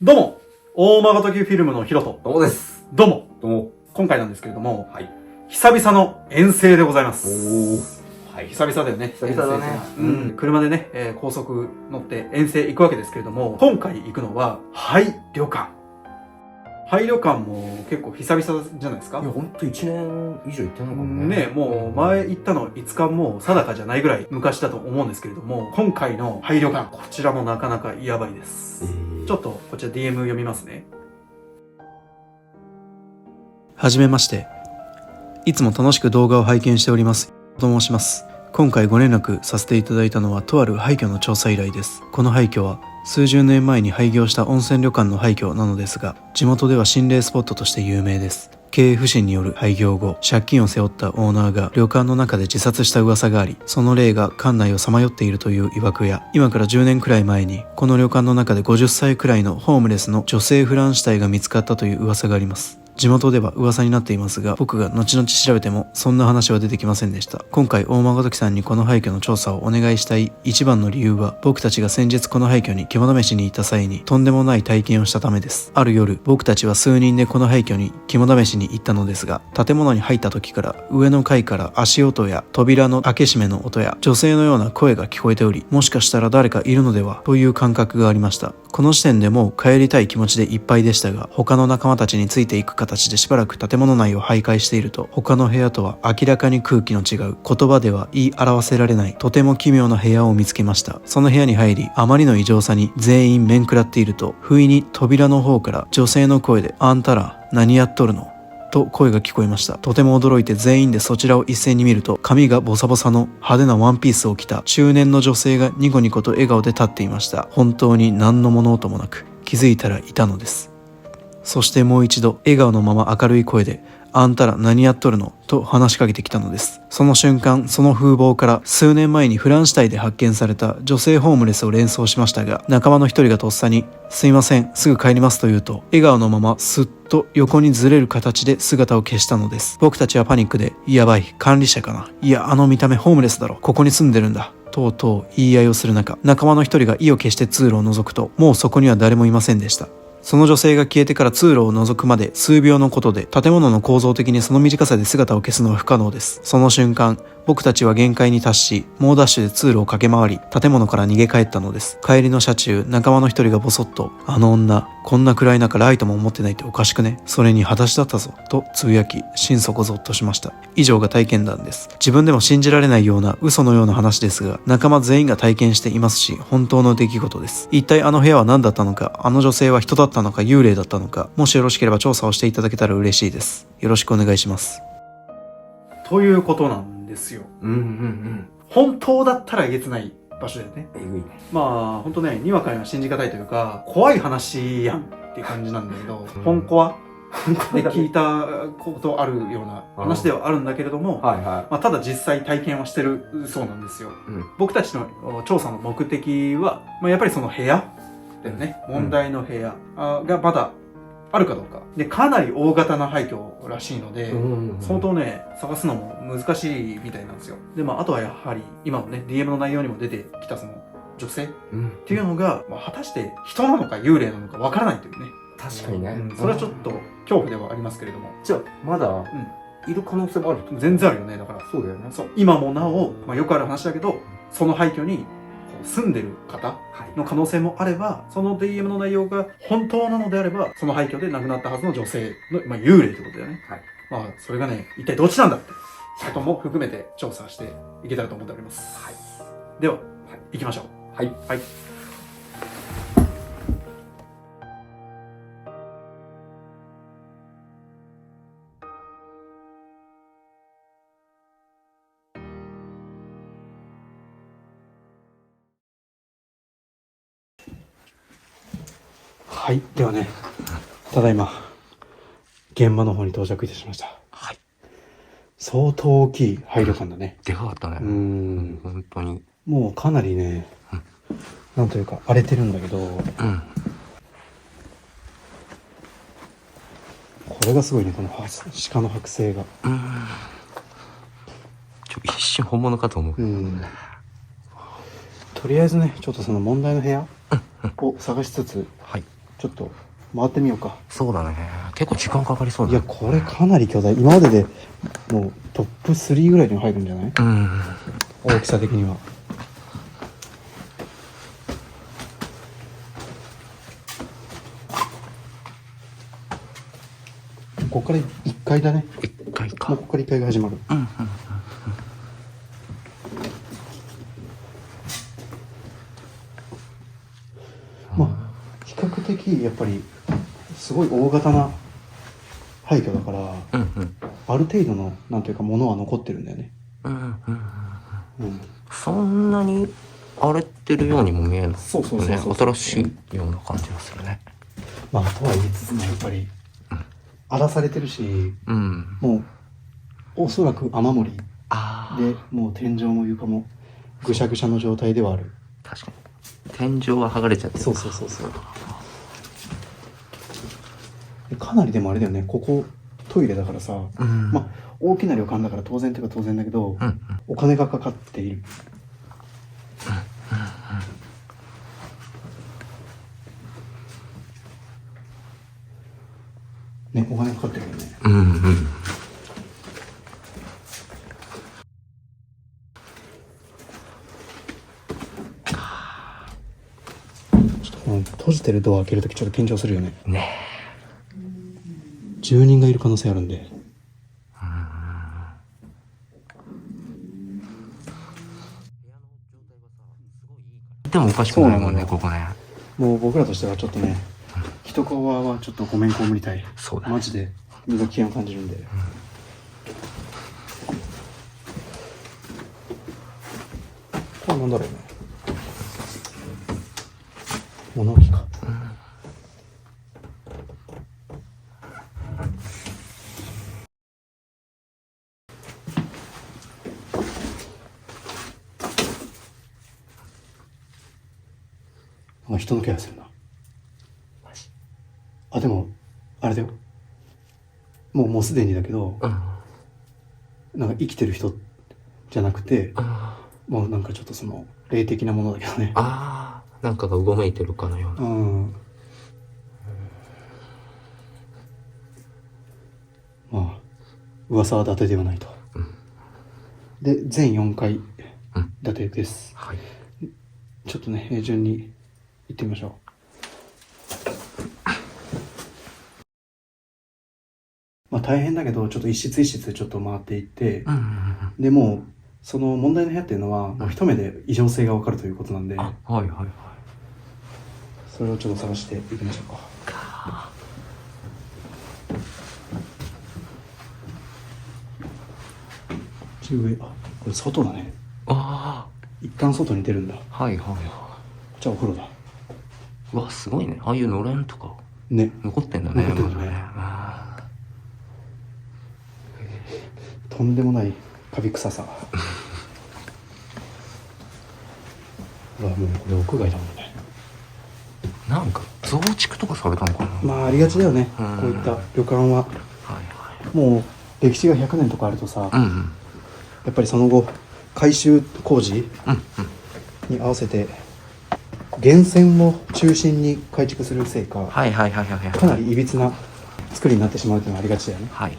どうも、大間がときフィルムのヒロト。どうもです。どうも。どうも。今回なんですけれども、はい。久々の遠征でございます。はい。久々だよね。久々だね。車でね、高速乗って遠征行くわけですけれども、今回行くのは、廃旅館。廃旅館も結構久々じゃないですか。いや、ほんと1年以上行ってないのかもね。ね、もう前行ったのいつかもう定かじゃないぐらい昔だと思うんですけれども、今回の廃旅館、こちらもなかなかやばいです。ちょっとこちら DM 読みますね。はじめまして。いつも楽しく動画を拝見しております。と申します。今回ご連絡させていただいたのはとある廃墟の調査依頼です。この廃墟は数十年前に廃業した温泉旅館の廃墟なのですが、地元では心霊スポットとして有名です。経営不振による廃業後、借金を背負ったオーナーが旅館の中で自殺した噂があり、その霊が館内をさまよっているという曰くや、今から10年くらい前にこの旅館の中で50歳くらいのホームレスの女性フラン死体が見つかったという噂があります。地元では噂になっていますが、僕が後々調べてもそんな話は出てきませんでした。今回大間がときさんにこの廃墟の調査をお願いしたい一番の理由は、僕たちが先日この廃墟に肝試しに行った際にとんでもない体験をしたためです。ある夜、僕たちは数人でこの廃墟に肝試しに行ったのですが、建物に入った時から上の階から足音や扉の開け閉めの音や女性のような声が聞こえており、もしかしたら誰かいるのではという感覚がありました。この時点でもう帰りたい気持ちでいっぱいでしたが、他の仲間たちについていく形でしばらく建物内を徘徊していると、他の部屋とは明らかに空気の違う、言葉では言い表せられないとても奇妙な部屋を見つけました。その部屋に入り、あまりの異常さに全員面食らっていると、不意に扉の方から女性の声で、あんたら何やっとるのと声が聞こえました。とても驚いて全員でそちらを一斉に見ると、髪がボサボサの派手なワンピースを着た中年の女性がニコニコと笑顔で立っていました。本当に何の物音もなく、気づいたらいたのです。そしてもう一度笑顔のまま明るい声で、あんたら何やっとるのと話しかけてきたのです。その瞬間、その風貌から数年前にフラン死体で発見された女性ホームレスを連想しましたが、仲間の一人がとっさにすいません、すぐ帰りますと言うと、笑顔のまますっと横にずれる形で姿を消したのです。僕たちはパニックで、やばい、管理者かな、いやあの見た目ホームレスだろ、ここに住んでるんだとうとう言い合いをする中、仲間の一人が意を決して通路を覗くと、もうそこには誰もいませんでした。その女性が消えてから通路を覗くまで数秒のことで、建物の構造的にその短さで姿を消すのは不可能です。その瞬間、僕たちは限界に達し、猛ダッシュで通路を駆け回り、建物から逃げ帰ったのです。帰りの車中、仲間の一人がボソッと、あの女、こんな暗い中ライトも持ってないっておかしくね、それに裸足だったぞ、とつぶやき、心底ゾッとしました。以上が体験談です。自分でも信じられないような嘘のような話ですが、仲間全員が体験していますし、本当の出来事です。一体あの部屋は何だったのか、あの女性は人だったのか幽霊だったのか、もしよろしければ調査をしていただけたら嬉しいです。よろしくお願いします。ということなんですよ。本当だったらえげつない場所だよね。えぐいね。まあ本当ね、にわかには信じがたいというか、怖い話やんっていう感じなんだけど、本コアで聞いたことあるような話ではあるんだけれども、まあ、ただ実際体験はしてるそうなんですよ。僕たちの調査の目的は、まあ、やっぱりその部屋だよね。問題の部屋がまだあるかどうか。で、かなり大型な廃墟らしいので、相当ね、探すのも難しいみたいなんですよ。で、まあ、あとはやはり、今のね、DM の内容にも出てきたその女性っていうのが、まあ、果たして人なのか幽霊なのかわからないというね。確かにね。それはちょっと恐怖ではありますけれども。じゃあ、まだ、いる可能性もあるってこと？全然あるよね、だから。そうだよね。そう。今もなお、まあ、よくある話だけど、その廃墟に住んでる方の可能性もあれば、その DM の内容が本当なのであれば、その廃墟で亡くなったはずの女性の、まあ、幽霊ってことだよね。まあ、それがね、一体どっちなんだってことも含めて調査していけたらと思っております。では、行きましょう。はい。はい。ではね、ただいま、現場の方に到着いたしました。相当大きい廃旅館だね。でかかったね。本当に。もうかなりね、なんというか荒れてるんだけど、これがすごいね、この鹿の剥製が。一瞬本物かと思う。とりあえずね、ちょっとその問題の部屋を探しつつ、ちょっと回ってみようか。そうだね。結構時間かかりそうだね。いや、これかなり巨大。今まででもうトップ3ぐらいに入るんじゃない？うん。大きさ的には。ここから1階だね。1階か。もうここから1階が始まる。うんうんまあ比較的やっぱりすごい大型な廃墟だから、うんうんある程度のなんていうかものは残ってるんだよね。うんうんうん。うんそんなに荒れてるようにも見えない。そうそうそうそうね。新しいような感じがするね。まあとは言いつつもやっぱり荒らされてるし、うん。もうおそらく雨漏りああ。でもう天井も床もぐしゃぐしゃの状態ではある。確かに。天井は剥がれちゃってる。そうそうそうそう。かなりでもあれだよね、ここトイレだからさ、うん。まあ大きな旅館だから当然といえば当然だけど、うんうんお金がかかっている。ね、お金かかってるよね。うんうん。ちょっとこの閉じてるドア開けるときちょっと緊張するよね。ね住人がいる可能性あるんで。でもおかしくないもんね、そうなのよここね。もう僕らとしてはちょっとね、一コアはちょっとごめんこむりたい。そうだね。マジで身が危険を感じるんで。これなんだろうね。物置か。人の気配するな。あ、でもあれだよ。もうすでにだけど、うん。なんか生きてる人じゃなくて、もうなんかちょっとその霊的なものだけどね。ああ、なんかがうごめいてるかのような。うん。まあ噂は伊達ではないと。で全4階伊達です。はい。ちょっとね順に行ってみましょう。まあ大変だけどちょっと一室一室ちょっと回っていって、うんうんうん。でもうその問題の部屋っていうのはもう一目で異常性がわかるということなんで、あ、はいはいはい。それをちょっと探していきましょうか。上、あ、これ外だね。あ一旦外に出るんだ。こあ、はいはいはっちはお風呂だ。い。うわ、すごいね。ああいうのれんとかね。残ってんだね。残ってんだねまだあとんでもないカビ臭さ。うわ、もうこれ屋外だもんね。ーなんか増築とかされたのかな。まあありがちだよね。うんこういった旅館ははいはい。もう歴史が100年とかあるとさ、うんうんやっぱりその後改修工事うんうん。に合わせて源泉を中心に改築するせいか、はいはいはいはいはい。かなりいびつな作りになってしまうというのはありがちだよね。はい。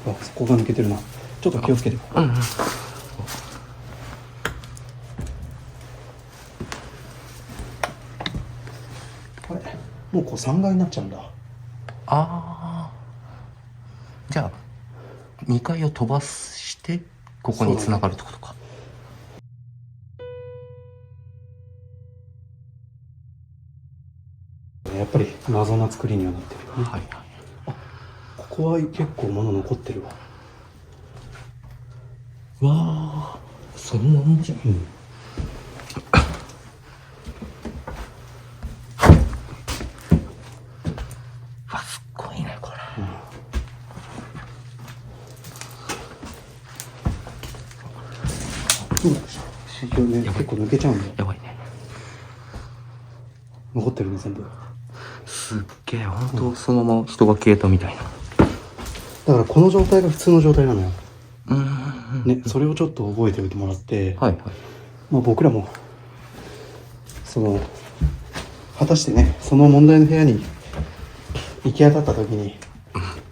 あ、そこが抜けてるな。ちょっと気をつけて。うんうん。あれ、もうこう3階になっちゃうんだ。ああ。じゃあ2階を飛ばしてここに繋がるってことか。やっぱり謎な作りにはなってるよね。はいはい。ここは結構物残ってるわ。わあ、そのまんまじゃん。うん。わ、すっごいねこれ。そうだし、ね、結構抜けちゃうんだよ。やばいね。残ってるね全部。すっげえ、ほんとそのまま人が消えたみたいな。だからこの状態が普通の状態なのよ。うん。ね、それをちょっと覚えておいてもらって、はいはい。まあ僕らも果たしてねその問題の部屋に行き当たった時に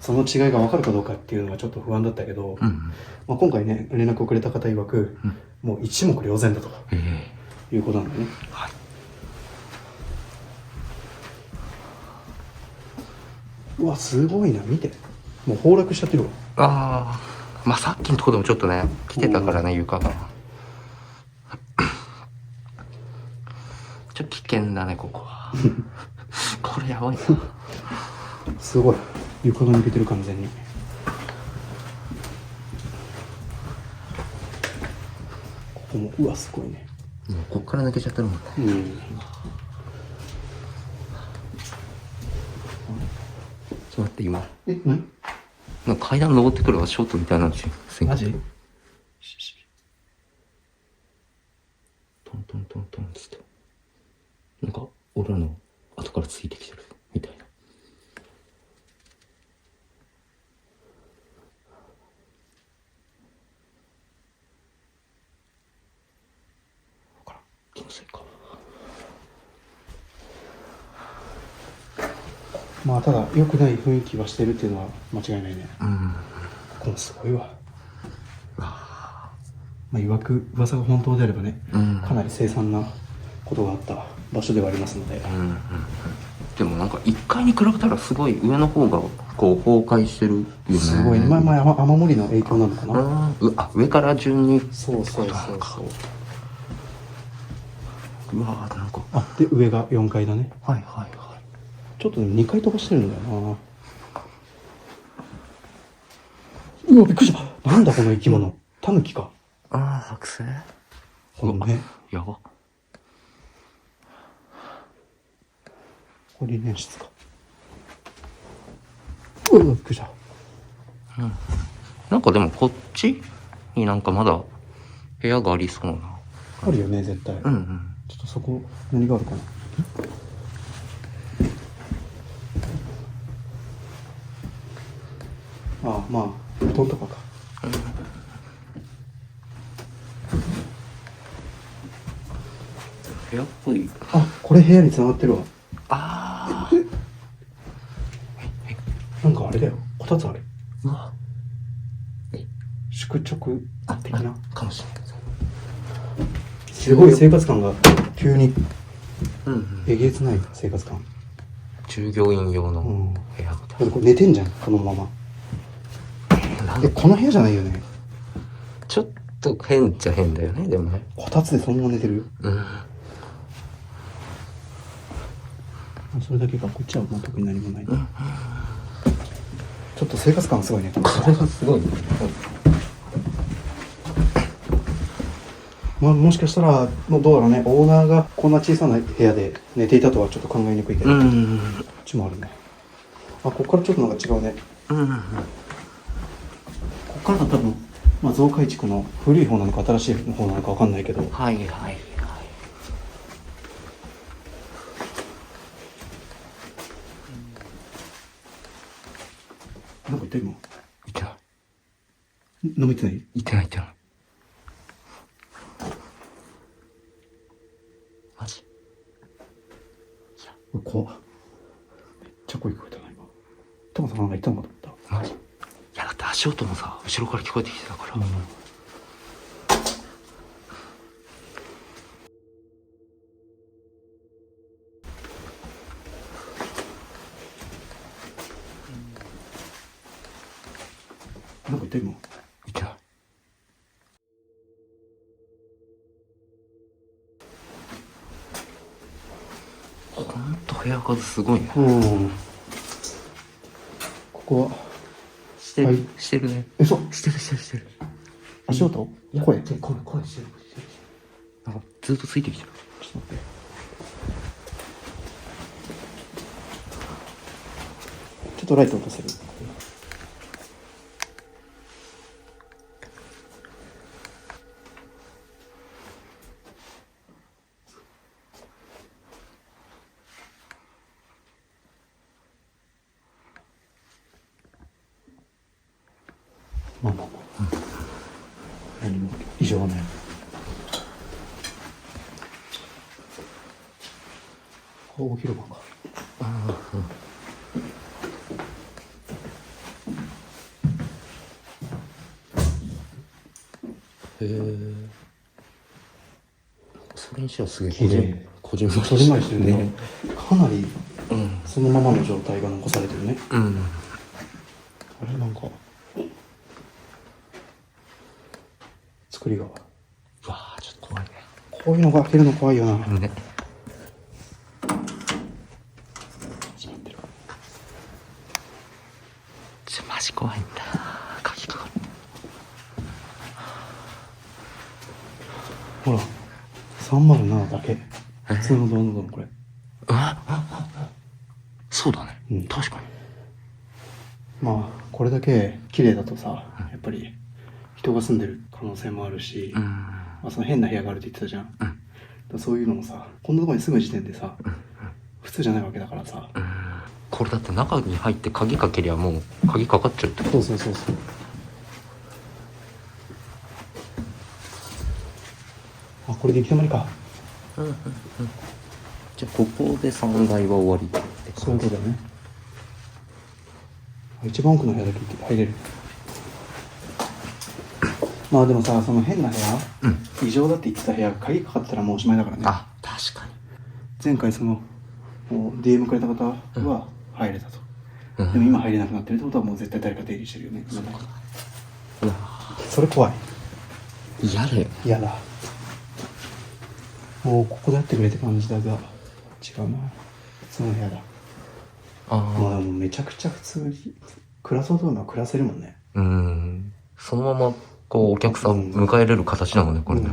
その違いが分かるかどうかっていうのはちょっと不安だったけど、まあ、今回ね連絡をくれた方曰く、もう一目瞭然だということなんだね。はい。うわすごいな、見てもう崩落しちゃってるわ。ああ、まあさっきのとこでもちょっとね来てたからね、床がちょっと危険だねここはこれやばいな。すごい床が抜けてる完全に。ここもうわすごいね。もうこっから抜けちゃってるもんね。うん。ちょっと待って今なんか階段登ってくるショートみたいなのしマジ？トントントントンつってなんか俺らの後からついてきてるみたいな。分からん、気のせいか。まあただ良くない雰囲気はしてるっていうのは間違いないね。ここもすごいわ。まあ曰く噂が本当であればね、かなり凄惨なことがあった場所ではありますので、でもなんか1階に比べたらすごい上の方がこう崩壊してるよね。すごいね。まあ雨漏りの影響なのかな。上から順に。そうそう。うわーなんか。で上が4階だね。はいはいはい。ちょっとでも2階飛ばしてるんだよな。うわびっくりした。なんだこの生き物。タヌキか。剥製。このね。やば。これリネン室か。びっくりした。なんかでもこっちになんかまだ部屋がありそうな。あるよね絶対。ちょっとそこ何があるかな。まあ布団とかか。部屋っぽい。これ部屋に繋がってるわ。なんかあれだよ。こたつあれ。うわ。宿直的な。かもしれない。すごい生活感が急に。えげつない生活感。従業員用の部屋みたいな。これ寝てんじゃんこのまま。この部屋じゃないよね。ちょっと変っちゃ変だよねでもね。こたつでそのまま寝てるよ。それだけか。こっちはもう特に何もない。ちょっと生活感がすごいね。これがすごいね。もしかしたらどうだろうね。オーナーがこんな小さな部屋で寝ていたとはちょっと考えにくいけど。こっちもあるね。ここからちょっとなんか違うね。ここからが多分、増改築の古い方なのか新しい方なのか分かんないけど。はいはいはい。なんか言った今。言ってない。何も言ってない？言ってない言ってない。マジ？怖っ。めっちゃ声聞こえたな今。トモさんなんか言ったのかと思った。マジ？いやだって足音もさ後ろから聞こえてきてたから。なんか言った今。言ってない。ほんと部屋数すごいね。ここはしてる、してるね。嘘。してる。足音？声してる。なんかずっとついてきてる。ちょっと待って。ちょっとライト落とせる？まあ。何も異常はない。大広間か。へえ。それにしてはすげえ綺麗。こじんまりこじんまりしてるね。かなりうんそのままの状態が残されてるね。うん。あれなんか作りが。うわあちょっと怖いね。こういうのが開けるの怖いよな。ね。閉まってる。マジ怖いんだ。鍵かかる。ほら、307だけ。普通のドアノブのこれ。そうだね。うん、確かに。まあこれだけ綺麗だとさ、やっぱり人が住んでる可能性もあるし、まあ、その変な部屋があるって言ってたじゃん。だそういうのもさ、こんなとこに住む時点でさ、普通じゃないわけだからさ。これだって中に入って鍵かけりゃもう鍵かかっちゃうってこと。そうそうそうそう。あ、これで行き止まりか。じゃあここで3階は終わりってそういうことだね。一番奥の部屋だけ入れる。まあでもさ、その変な部屋、異常だって言ってた部屋が鍵かかってたらもうおしまいだからね。あ、確かに。前回そのDM くれた方は入れたと、でも今入れなくなってるってことはもう絶対誰か出入りしてるよね。それ怖い。嫌だよ。嫌だ。もうここでやってくれって感じだが違うな。その部屋だ。まあでもめちゃくちゃ普通に暮らそうと思えば暮らせるもんね。そのままこうお客さん迎えれる形だもんね、これね。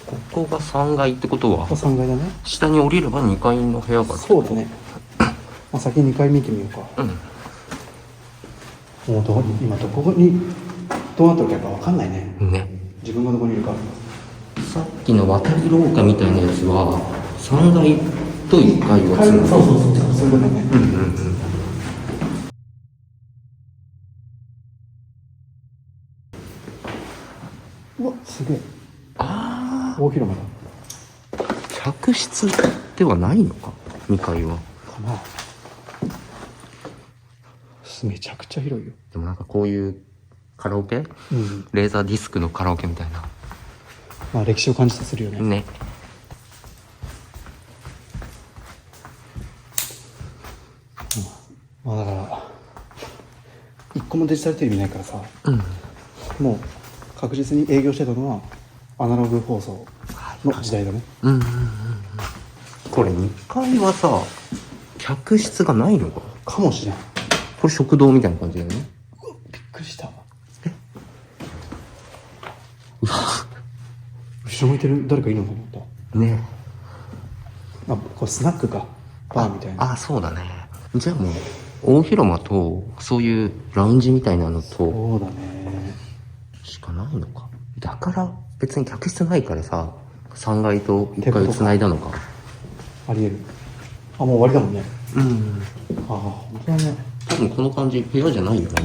ここが3階ってことは、3階だね。下に降りれば2階の部屋が。そうだね。まあ先2階見てみようか。もう今どこにどうなってるかやっぱ分かんないね。自分がどこにいるか。さっきの渡り廊下みたいなやつは3階と1階をつなぐ。そうそういうことね。うわ、すげえ。大広間だ。客室ではないのか、2階は。かな。めちゃくちゃ広いよ。でもなんかこういうカラオケ、レーザーディスクのカラオケみたいな。まあ歴史を感じさせるよね。ね。まあだから一個もデジタルテレビないからさ、もう確実に営業してたのはアナログ放送の時代だね。これ2階はさ、客室がないのかかもしれん。これ食堂みたいな感じだよね。うわ、びっくりした。後ろ向いてる誰かいるのかと思ったね。あ、これスナックか、バーみたいな。そうだね。じゃあもう大広間とそういうラウンジみたいなのとそうだねしかないのか。だから別に客室ないからさ、3階と1階をつないだのか。ありえる。あ、もう終わりだもんね。ああ、本当だね。多分この感じ部屋じゃないよね。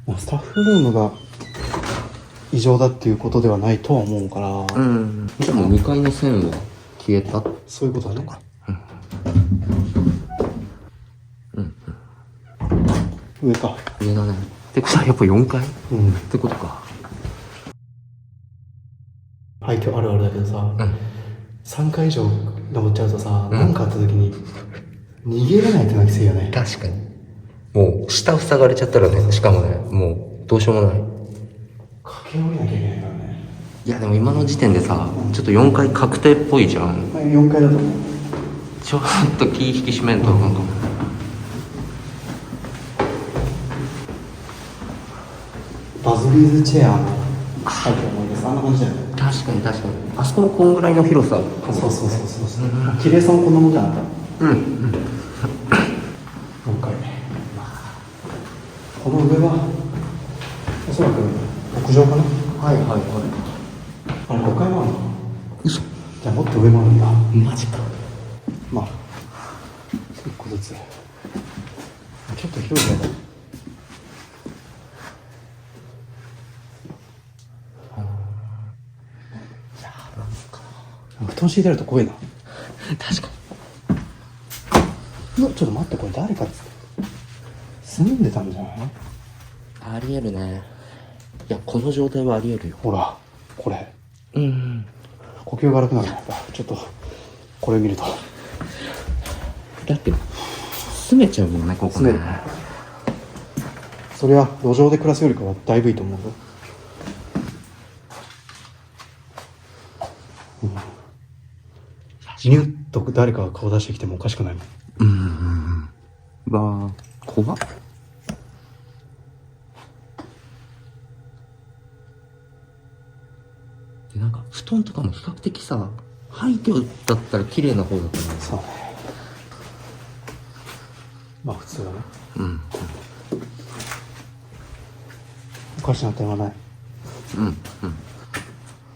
まあスタッフルームが異常だっていうことではないとは思うから。でも2階の線は消えた。そういうことだね。上か。上だね。ってことはやっぱ4階、ってことか。廃墟あるあるだけどさ、3階以上登っちゃうとさ、何かあった時に逃げれないってのがきついよね。確かに。もう下塞がれちゃったらね、しかもね、もうどうしようもない。駆け下りなきゃいけないからね。いやでも今の時点でさ、ちょっと4階確定っぽいじゃん。4階だと思う。ちょっと気引き締めんとなんか。バズビーズチェアの廃墟思い出す。あんな感じだよね。確かに確かに。あそこもこんぐらいの広さ。そう。綺麗さもこんなもんじゃなかった。4階。この上はおそらく屋上かな。あれ5階もあるのかな。じゃあもっと上もあるんだ。マジか。まあ1個個ずつ。ちょっと広い部屋だ。布団敷いてあると怖いな。確かちょっと待って、これ誰か住んでたんじゃない？に。ありえるね。いや、この状態はありえるよ。ほら、これ。うん。呼吸が荒くなるね。ちょっと、これ見ると。だって、住めちゃうもんね、ここね。住める。それは路上で暮らすよりかはだいぶいいと思うよ。ニュッと誰かが顔出してきてもおかしくないもん。わあ、怖っ。で、なんか、布団とかも比較的さ、廃墟だったら綺麗な方だから。そうね。まあ普通だね。おかしな点はない。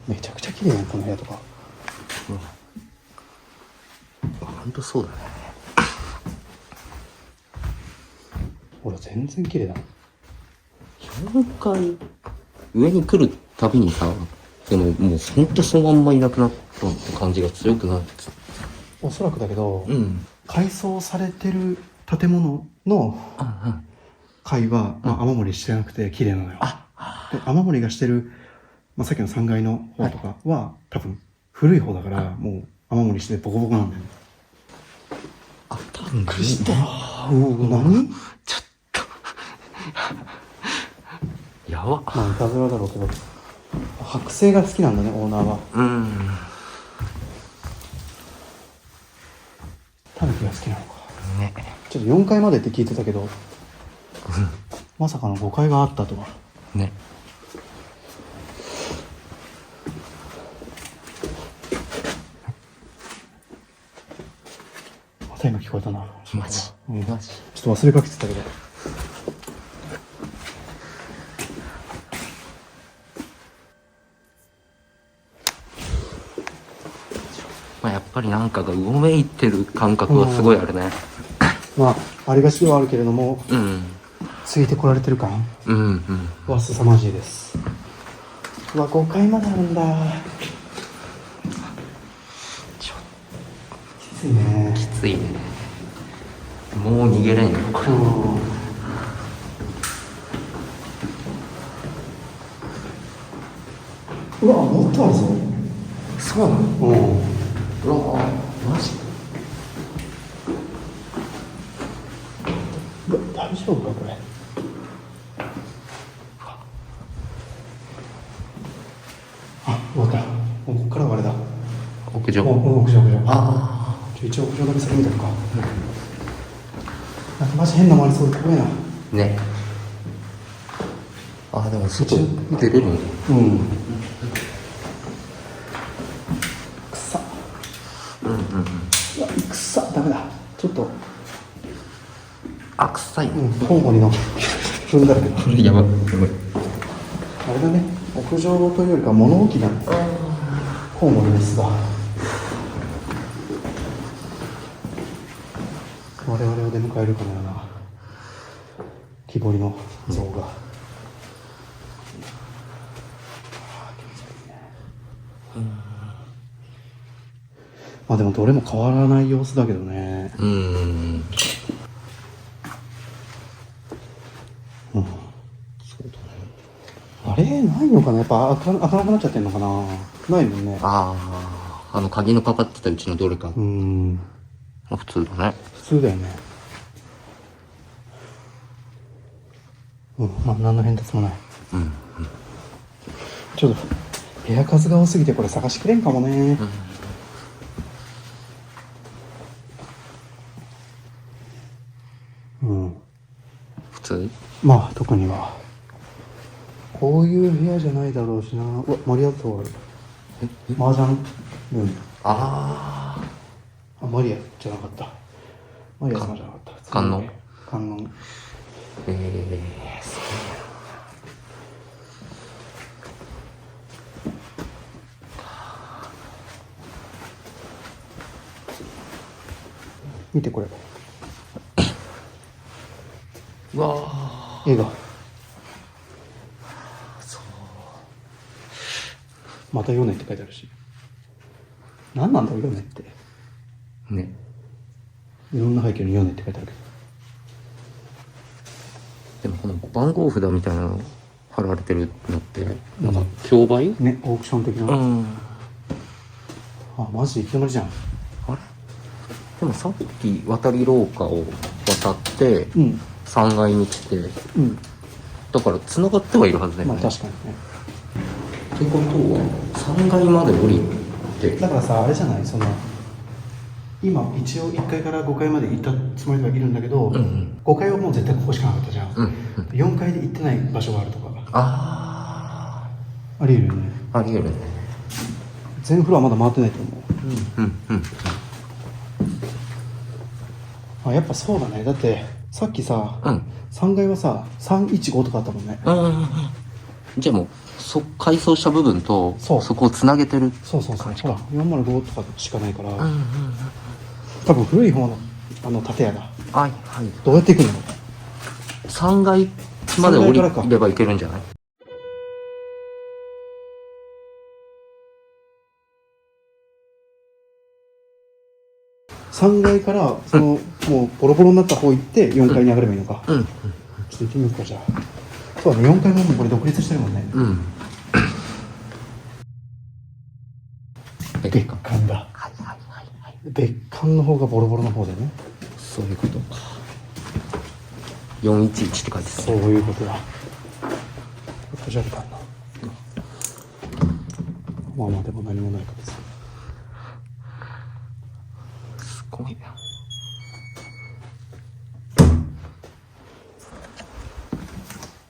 めちゃくちゃ綺麗やん、この部屋とか。ほんとそうだね。ほら、全然綺麗だ。4階、上に来るたびにさ、でももうほんとそのまんまいなくなったって感じが強くなる。おそらくだけど、うん。改装されてる建物の階は、まあ、雨漏りしてなくて綺麗なのよ。で雨漏りがしてる、まあ、さっきの3階の方とかは、多分古い方だから、もう雨漏りしてボコボコなんだよね。あ、多分びっくりした。何ちょっとやば。まあいたずらだろうけど、剥製が好きなんだね、オーナーは。タヌキが好きなのかね。ちょっと4階までって聞いてたけど、まさかの5階があったとはね。また今聞こえたな。マジ、うん、マジ。ちょっと忘れかけてたけど。まあやっぱりなんかがうごめいてる感覚はすごいあるね。まあありがちではあるけれども、ついてこられてる感は凄まじいです。うわ、5階まであるんだ。きついね。きついね。もう逃げれんよ、これ。うわ、もっとあるぞ。そうなの？うわ、マジ？うわ、大丈夫かこれ。あ、終わった。もうこっからはあれだ。屋上？屋上。あ一応屋上だけ先見たのか。なんかマジ変な回りそうで怖いな。ね。あ、でも外出れるんだ。くさ。うわ、くさ、ダメだ。ちょっと。あ、臭い。コウモリの踏んだけど。やばい。あれだね。屋上というよりか物置だね。コウモリの巣だ。我々を出迎えるかのような木彫りの像が。まあでもどれも変わらない様子だけどね。そうだね。あれないのかな、やっぱ開かなくなっちゃってんのかな。ないもんね。鍵のかかってたうちのどれか。普通だね。普通だよね。まあ何の変哲もない。ちょっと部屋数が多すぎてこれ探しきれんかもね。普通？まあ特にはこういう部屋じゃないだろうしな。うわ、マリアットある。麻雀ルーム。マリアじゃなかった。マリア様じゃなかった。観音。観音。見てこれ。うわ映画。そう。またヨネって書いてあるし。何なんだろう、ヨネって。ね。いろんな背景にヨネって書いてあるけでもこの番号札みたいなの貼られてるのって、なんか競売？ど。ね、オークション的な。ん。あ、マジで行き止まりじゃん。あれでもさっき渡り廊下を渡って、うん。 3階に来て、うん。だから繋がってはいるはずだよね。まあ確かにね。ってことは、3階まで降りて。だからさ、あれじゃない、その今一応1階から5階まで行ったつもりではいるんだけど、うんうん、5階はもう絶対ここしかなかったじゃん、うんうん、4階で行ってない場所があるとかありえるよね。ありえるね。全フロアまだ回ってないと思う。うんうん。あ、やっぱそうだね。だってさっきさ、うん。3階はさ315とかあったもんね。じゃあもう改装した部分とそうそこをつなげてる。そうそうそう。ほら405とかしかないから、うんうんうん。多分古い方の建屋だ。はいはい。どうやって行くの3階まで降りればいけるんじゃない？3階からその、もうボロボロになった方行って4階に上がればいいのか。うん。ちょっと行ってみようか。じゃあそうだね、4階ももうこれ独立してるもんね。うん。別館だ。はいはいはいはい。別館の方がボロボロの方でね。そういうことか。411って書いてある。そういうことだ。こじゃれたんだ。まあまあでも何もないからさ。すごいな。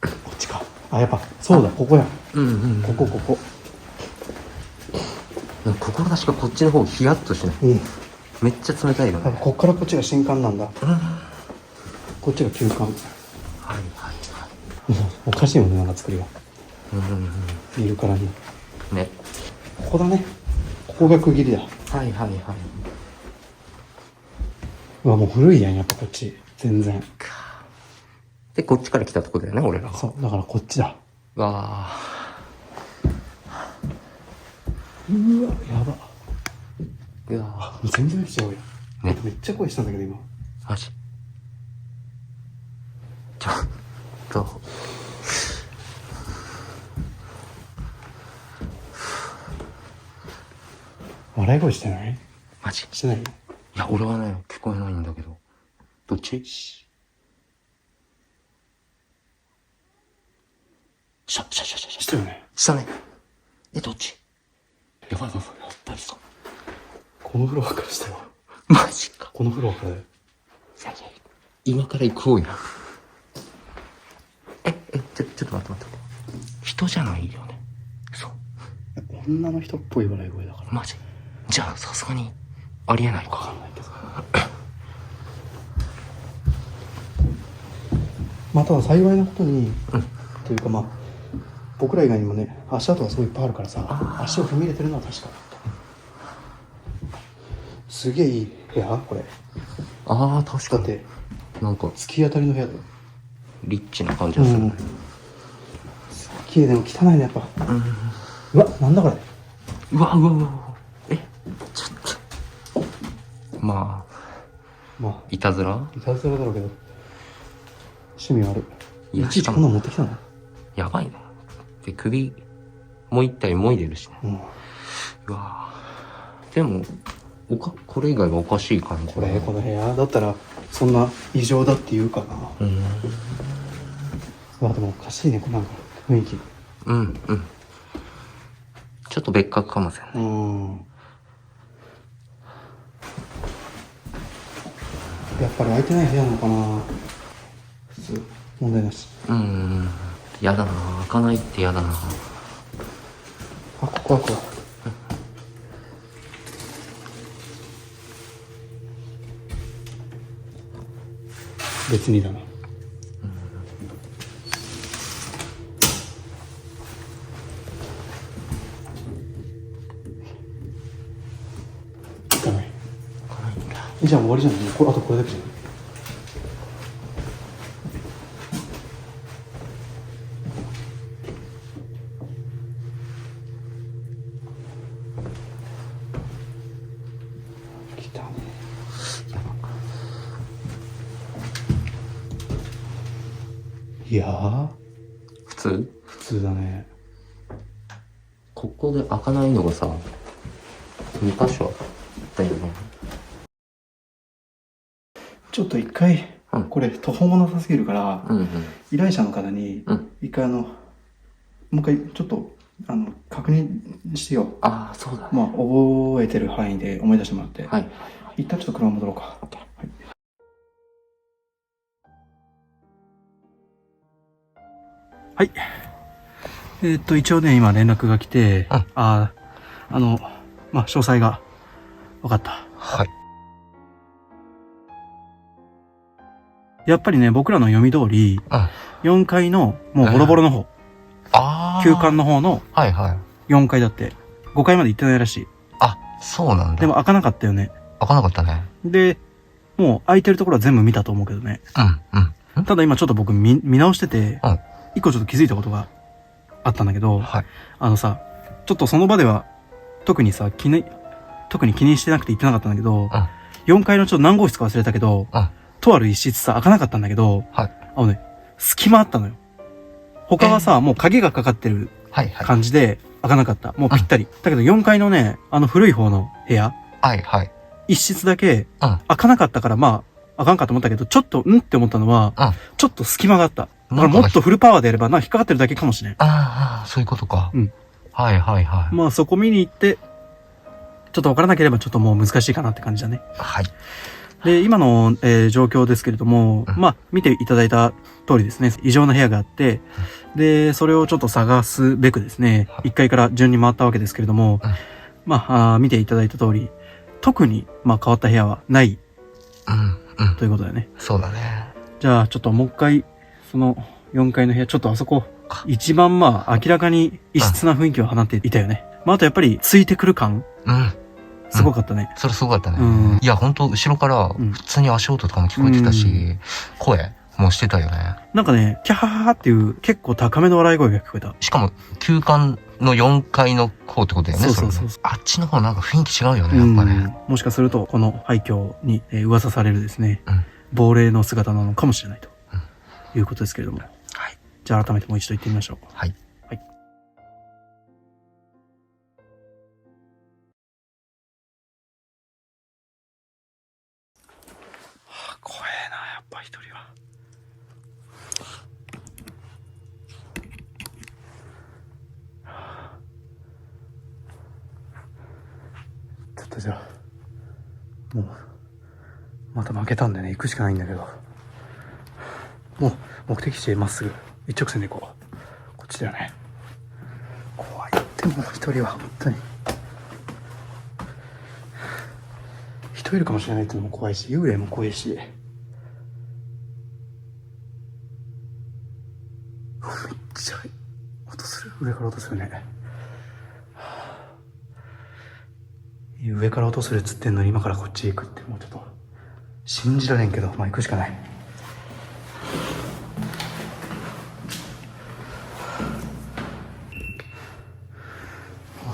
こっちか。あ、やっぱそうだ、ここや。うんうん。ここ。志がこっちの方ヒヤッとしない。うん。めっちゃ冷たいよね。こっからこっちが新館なんだ。こっちが旧館。はいはいはい。おかしいよね、なんか作りが。見るからに。ね。ここだね。ここが区切りだ。はいはいはい。うわ、もう古いやん、やっぱこっち。全然。で、こっちから来たとこだよね、俺らは。そう、だからこっちだ。わうわ、やば。ー。いやー。全然違うよ。ね。めっちゃ声したんだけど、今。マジ。ちょっと。笑い声してない？マジ。してない？いや、俺はね、聞こえないんだけど。どっち？したよね。したね。どっち？やばいやばい、やっぱりそう。このフロアからしたよ。マジか。このフロアからだよ。いやいや、今から行こうよ。ちょっと待って。人じゃないよね。そう。女の人っぽい笑い声だから。マジ？じゃあ、さすがに、ありえないわかか。んないけど。まあ、ただ幸いなことに、というかまあ、僕ら以外にもね、足跡がすごいいっぱいあるからさ、足を踏み入れてるのは確かだった。すげえいい部屋これ。ああ、確かに。だって、なんか、突き当たりの部屋だよ。リッチな感じがするね。綺麗でも汚いね、やっぱ。うわ、なんだこれ。うわ。ちょっと。まあ、いたずら？いたずらだろうけど、趣味はある。いや、いちいちこんなの持ってきたの？やばいね。で、首、もう一体もいでるしね。うわでも、これ以外はおかしい感じ。この部屋だったら、そんな異常だって言うかな。うわ、でもおかしいね、なんか雰囲気。ちょっと別格かもしれない。やっぱり空いてない部屋なのかな。普通問題なし。やだな、開かないってやだな。あ、ここは別にだな。開かない。じゃあ終わりじゃん。あとこれだけじゃん。いやー、普通普通だね。ここで開かないのがさ、2箇所あったよね。ちょっと一回、うんこれ途方もなさすぎるから、うんうん。依頼者の方にうん、一回もう一回ちょっと、確認してよ。ああ、そうだね。まあ、覚えてる範囲で思い出してもらって。はい。一旦ちょっと車戻ろうか。はい。はい。一応ね、今連絡が来て、うんまあ、詳細が分かった。はい。やっぱりね、僕らの読み通り、うん。 4階の、もうボロボロの方、ああ。旧館の方のはいはい。 4階だって、5階まで行ってないらしい。あ、そうなんだ。でも開かなかったよね。開かなかったね。で、もう空いてるところは全部見たと思うけどね。うん。ただ今ちょっと僕見直しててうん、一個ちょっと気づいたことがあったんだけど、はい。ちょっとその場では特にさ、特に気にしてなくて言ってなかったんだけど、うん4階のちょっと何号室か忘れたけど、うん。とある一室さ、開かなかったんだけど、はい。隙間あったのよ。他はさ、もう鍵がかかってるはいはい。感じで開かなかった。もうぴったり。だけど4階のね、古い方の部屋、はいはい。一室だけうん。開かなかったから、まあ、開かんかと思ったけど、ちょっと、って思ったのは、うん。ちょっと隙間があった。だからもっとフルパワーでやれば、引っかかってるだけかもしれん。ああ、そういうことか。うん。はいはいはい。まあそこ見に行って、ちょっとわからなければちょっともう難しいかなって感じだね。はい。で、今の、状況ですけれども、うんまあ見ていただいた通りですね、異常な部屋があって、で、それをちょっと探すべくですね、1階から順に回ったわけですけれども、うんまあ、見ていただいた通り、特に、まあ変わった部屋はないうん。ということだよね。そうだね。じゃあちょっともう一回、その4階の部屋、ちょっとあそこ、一番まあ明らかに異質な雰囲気を放っていたよね。まああとやっぱりついてくる感、うん。すごかったね。それすごかったね。うんいや、ほんと、後ろから、ん普通に足音とかも聞こえてたし、声もしてたよね。なんかね、キャハハハっていう結構高めの笑い声が聞こえた。しかも、旧館の4階の方ってことだよね、そうそうそうれねあっちの方なんか雰囲気違うよね、やっぱね。もしかすると、この廃墟に、噂されるですね、うん亡霊の姿なのかもしれないと、うんいうことですけれども。はい。じゃあ改めてもう一度言ってみましょう。はい。はい。怖えな、やっぱ一人は。ちょっとじゃあ、もう、また負けたんでね、行くしかないんだけど。もう、目的地へまっすぐ、一直線で行こう。こっちだよね。怖いってもう一人は、本当に。人いるかもしれないってのも怖いし、幽霊も怖いし。めっちゃ音する。上から音するね。上から音するっつってんのに今からこっちへ行くってもうちょっと信じられんけど、まあ行くしかない。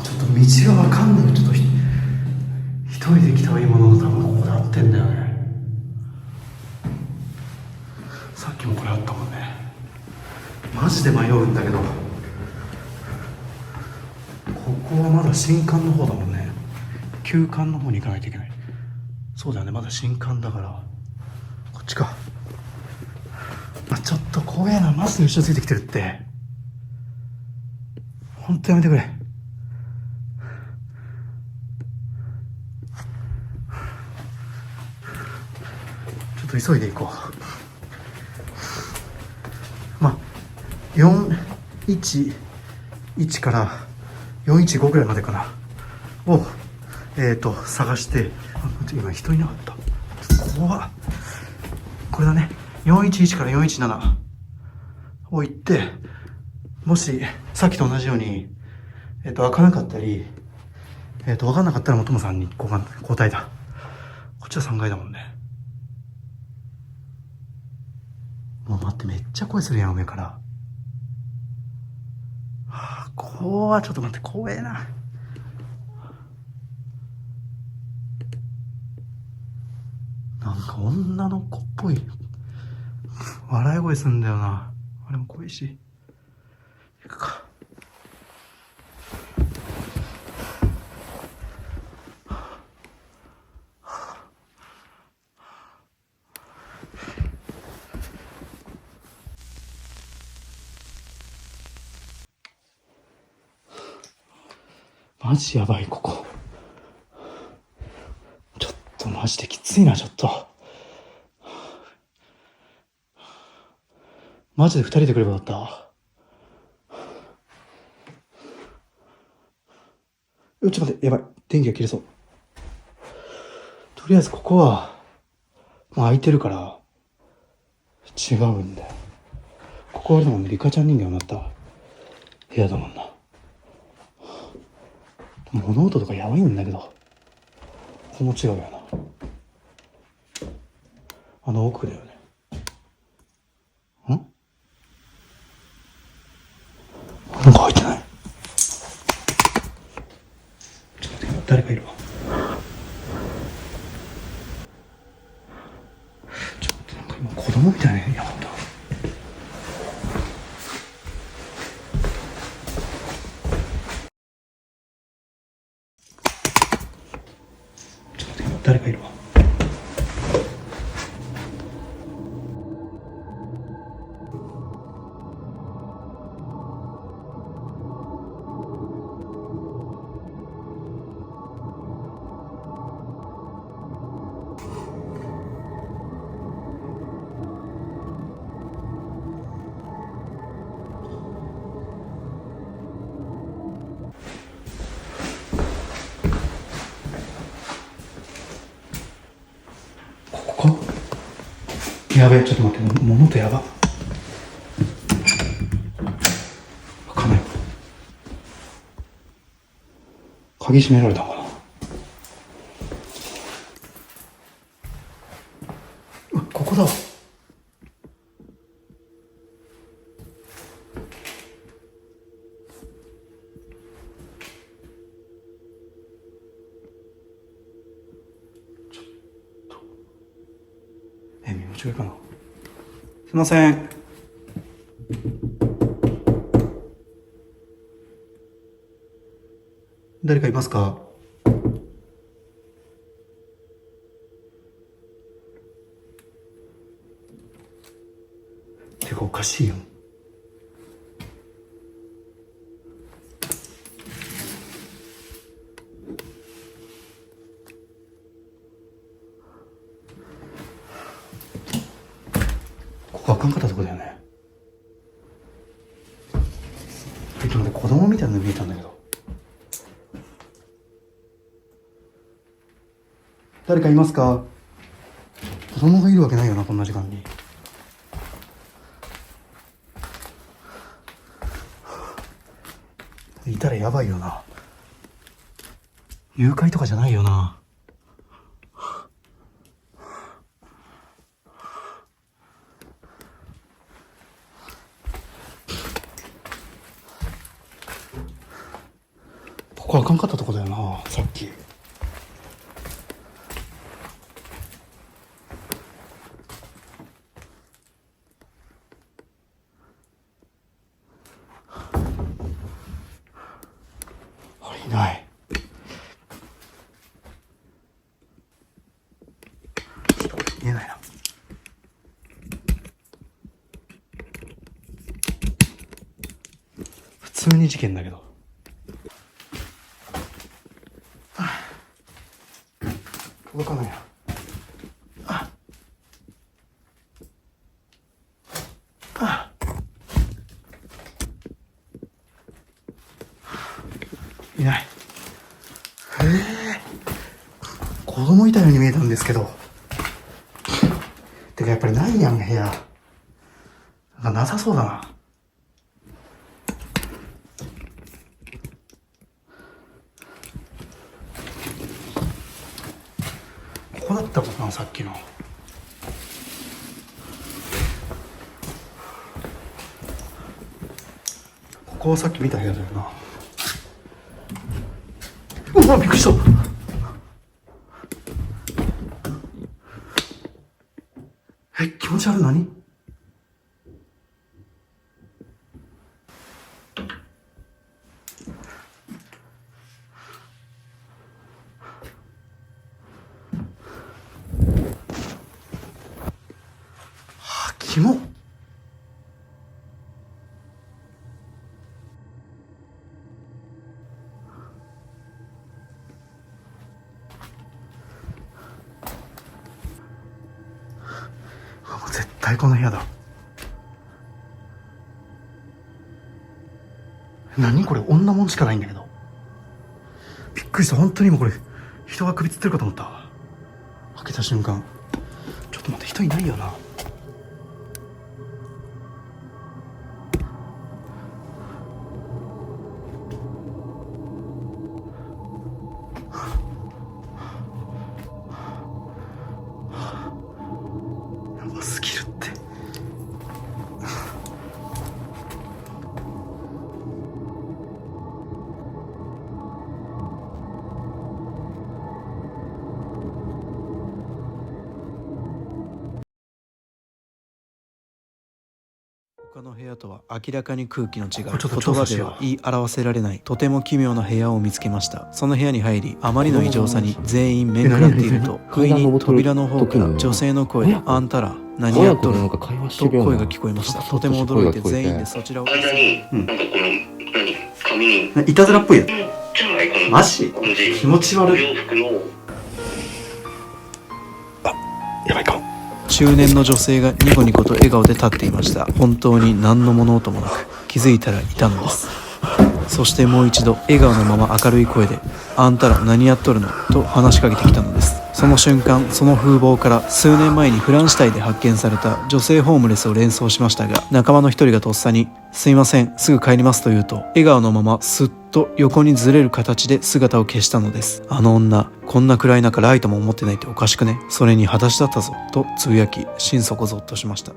ちょっと道がわかんない。ちょっと一人で来たはいいものの多分ここで合ってんだよね。さっきもこれあったもんね。マジで迷うんだけど、ここはまだ新館の方だもんね。旧館の方に行かないといけない。そうだよね、まだ新館だからこっちか。ちょっと怖えな。マジで後ろついてきてるって。ほんとやめてくれ。ちょっと急いで行こう。まあ411から415ぐらいまでかなを探して、今人いなかった。怖っ。これだね、411から417を行って、もしさっきと同じように開かなかったり分かんなかったらもともさんに交代だ。こっちは3階だもんね。もう待って、めっちゃ声するやん、上から。はあ、怖っ。ちょっと待って、怖えな。なんか女の子っぽい笑い声すんだよな。あれも怖いし。行くか。マジやばい、ここ。ちょっとマジできついな、ちょっと。マジで2人で来ればよかった。ちょっと待って、やばい。電気が切れそう。とりあえずここは、まあ空いてるから、違うんだよ。ここはでもね、リカちゃん人形になった部屋だもんな。物音とかやばいんだけど、ここも違うよな。あの奥だよね。なんか入ってない。ちょっと待って、誰かいるわ。ちょっとなんか今子供みたいなやった。ちょっと待って、今誰かいるわ。ここか。やべえ、ちょっと待って、物音やば。わかんない。鍵閉められたのかな。ここだわ。見間違いかな。すいません。誰かいますか？てかおかしいよ。ここあかんかったとこだよね。ちょっと待って、子供みたいなの見えたんだけど。誰かいますか？子供がいるわけないよな、こんな時間に。いたらやばいよな。誘拐とかじゃないよな。ここあかんかったとこだよな、さっき。あれいない。ちょっとこれ見えないな。普通に事件だけど。動かないな。いない。子供いたように見えたんですけど。てかやっぱりないやん、部屋。なんかなさそうだな。ここだったかな、さっきの。ここはさっき見た部屋だよな。うわ、びっくりした。気持ち悪い。何？キモ。もう絶対この部屋だ。何これ、女もんしかないんだけど。びっくりした。本当に今これ人が首つってるかと思った。開けた瞬間、ちょっと待って、人いないよな。やばすぎるって。他の部屋とは明らかに空気の違う、言葉では言い表せられないとても奇妙な部屋を見つけました。その部屋に入り、あまりの異常さに全員面食らっていると、不意に扉の方から女性の声で「あんたら何やっとるの?」と声が聞こえました。とても驚いて全員でそちらを。間に、なんかこの、紙に、いたずらっぽいやつ。じゃないかな。マジ？気持ち悪い。洋服の、やばいかも。中年の女性がニコニコと笑顔で立っていました。本当に何の物音もなく、気づいたらいたのです。そしてもう一度笑顔のまま明るい声で「あんたら何やっとるの?」と話しかけてきたのです。その瞬間、その風貌から数年前にフランス隊で発見された女性ホームレスを連想しましたが、仲間の一人がとっさに「すいません、すぐ帰ります」と言うと、笑顔のまますっと横にずれる形で姿を消したのです。あの女、こんな暗い中ライトも持ってないっておかしくね、それに裸足だったぞとつぶやき、心底ゾッとしました。